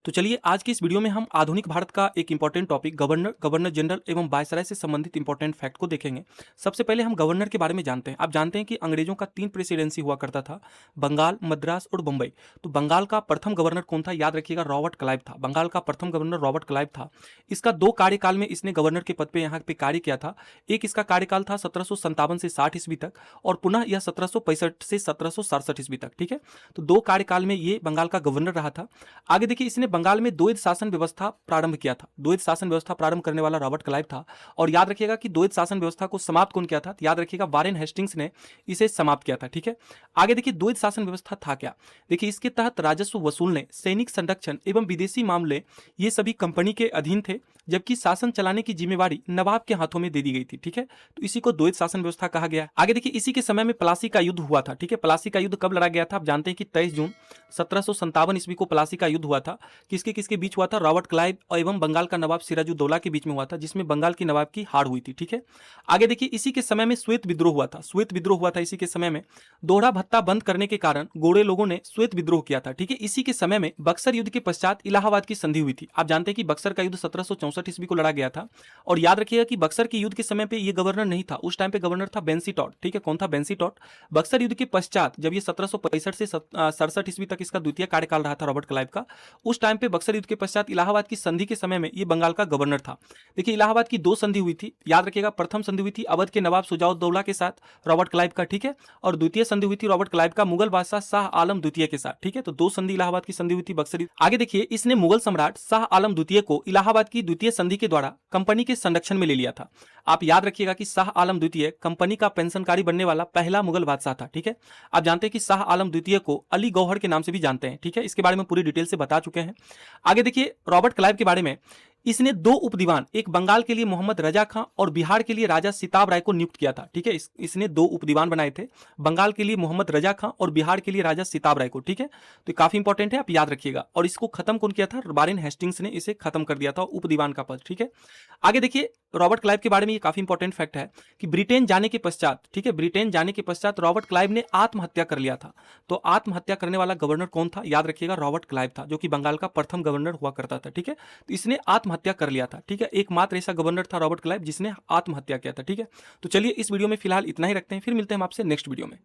तो चलिए आज की इस वीडियो में हम आधुनिक भारत का एक इंपॉर्टेंट टॉपिक गवर्नर जनरल एवं वायसराय से संबंधित इंपॉर्टेंट फैक्ट को देखेंगे। सबसे पहले हम गवर्नर के बारे में जानते हैं। आप जानते हैं कि अंग्रेजों का 3 प्रेसिडेंसी हुआ करता था, बंगाल, मद्रास और बंबई। तो बंगाल का प्रथम गवर्नर कौन था? याद रखिएगा, रॉबर्ट क्लाइव था। बंगाल का प्रथम गवर्नर रॉबर्ट क्लाइव था। इसका 2 कार्यकाल में इसने गवर्नर के पद पे यहाँ पे कार्य किया था। एक इसका कार्यकाल था 1757 से 60 ईस्वी तक और पुनः यह 1765 से 1767 ईस्वी तक। ठीक है, तो 2 कार्यकाल में ये बंगाल का गवर्नर रहा था। आगे देखिए, इसने बंगाल में द्वैध शासन व्यवस्था प्रारंभ किया था। द्वैध शासन व्यवस्था प्रारंभ करने वाला रॉबर्ट क्लाइव था। और याद रखिएगा कि द्वैध शासन व्यवस्था को समाप्त कौन किया था? तो याद रखिएगा, वारेन हेस्टिंग्स ने इसे समाप्त किया था। ठीक है, आगे देखिए द्वैध शासन व्यवस्था था क्या। देखिए, इसके तहत राजस्व वसूलने, सैनिक संरक्षण एवं विदेशी मामले ये सभी कंपनी के अधीन थे, जबकि शासन चलाने की जिम्मेवारी नवाब के हाथों में दे दी गई थी। ठीक है, तो इसी को द्वैध शासन व्यवस्था कहा गया। आगे देखिए, इसी के समय में प्लासी का युद्ध हुआ था। ठीक है, प्लासी का युद्ध कब लड़ा गया था? आप जानते हैं कि 23 जून 1757 ईस्वी को प्लासी का युद्ध हुआ था। किसके किसके बीच हुआ था? रॉबर्ट क्लाइव एवं बंगाल का नवाब सिराजुद्दौला के बीच में हुआ था, जिसमें बंगाल की नवाब की हार हुई थी। ठीक है, आगे देखिए, इसी के समय में श्वेत विद्रोह हुआ था। श्वेत विद्रोह हुआ था इसी के समय में। दोहरा भत्ता बंद करने के कारण गोरे लोगों ने श्वेत विद्रोह किया था। ठीक है, इसी के समय में बक्सर युद्ध के पश्चात इलाहाबाद की संधि हुई थी। आप जानते हैं कि बक्सर का युद्ध 1764 ईस्वी को लड़ा गया था। और याद रखिएगा कि बक्सर के युद्ध के समय पे ये गवर्नर नहीं था, उस टाइम पे गवर्नर था बेंसीटॉट। ठीक है, कौन था? बेंसीटॉट। बक्सर युद्ध के पश्चात जब ये 1765 से 67 ईस्वी तक इसका द्वितीय कार्यकाल रहा था रॉबर्ट क्लाइव का, उस टाइम पे बक्सर युद्ध के पश्चात इलाहाबाद की संधि के समय में ये बंगाल का गवर्नर था। देखिए, इलाहाबाद की 2 संधि हुई थी। याद रखिएगा, प्रथम संधि हुई थी अवध के नवाब शुजाउद्दौला के साथ रॉबर्ट क्लाइव का। ठीक है, और द्वितीय संधि हुई थी रॉबर्ट क्लाइव का मुगल बादशाह शाह आलम द्वितीय के साथ। ठीक है, तो 2 संधि इलाहाबाद की संधि हुई थी बक्सर युद्ध। आगे देखिए, इसने मुगल सम्राट शाह आलम द्वितीय को इलाहाबाद की द्वितीय संधि के द्वारा कंपनी के संरक्षण में ले लिया था। आप याद रखिएगा कि शाह आलम द्वितीय कंपनी का पेंशनकारी बनने वाला पहला मुगल बादशाह था। ठीक है, आप जानते हैं कि शाह आलम द्वितीय को अली गौहर के नाम से भी जानते हैं। ठीक है, इसके बारे में पूरी डिटेल से बता चुके हैं। आगे देखिए, रॉबर्ट क्लाइव के बारे में, इसने 2 उपदीवान, एक बंगाल के लिए मोहम्मद रजा खां और बिहार के लिए राजा सिताब राय को नियुक्त किया था। ठीक है, इसने 2 उपदीवान बनाए थे, बंगाल के लिए मोहम्मद रजा खां और बिहार के लिए राजा सिताब राय को। ठीक है, तो काफी इंपॉर्टेंट है, आप याद रखिएगा। और इसको खत्म कौन किया था? वारेन हेस्टिंग्स ने इसे खत्म कर दिया था, उपदीवान का पद। ठीक है, आगे देखिए, रॉबर्ट क्लाइव के बारे में ये काफी इंपॉर्टेंट फैक्ट है कि ब्रिटेन जाने के पश्चात, ठीक है, ब्रिटेन जाने के पश्चात रॉबर्ट क्लाइव ने आत्महत्या कर लिया था। तो आत्महत्या करने वाला गवर्नर कौन था? याद रखिएगा, रॉबर्ट क्लाइव था, जो कि बंगाल का प्रथम गवर्नर हुआ करता था। ठीक है, तो इसने आत्महत्या कर लिया था। ठीक है, एकमात्र ऐसा गवर्नर था रॉबर्ट क्लाइव जिसने आत्महत्या किया था। ठीक है, तो चलिए इस वीडियो में फिलहाल इतना ही रखते हैं, फिर मिलते हैं हम आपसे नेक्स्ट वीडियो में।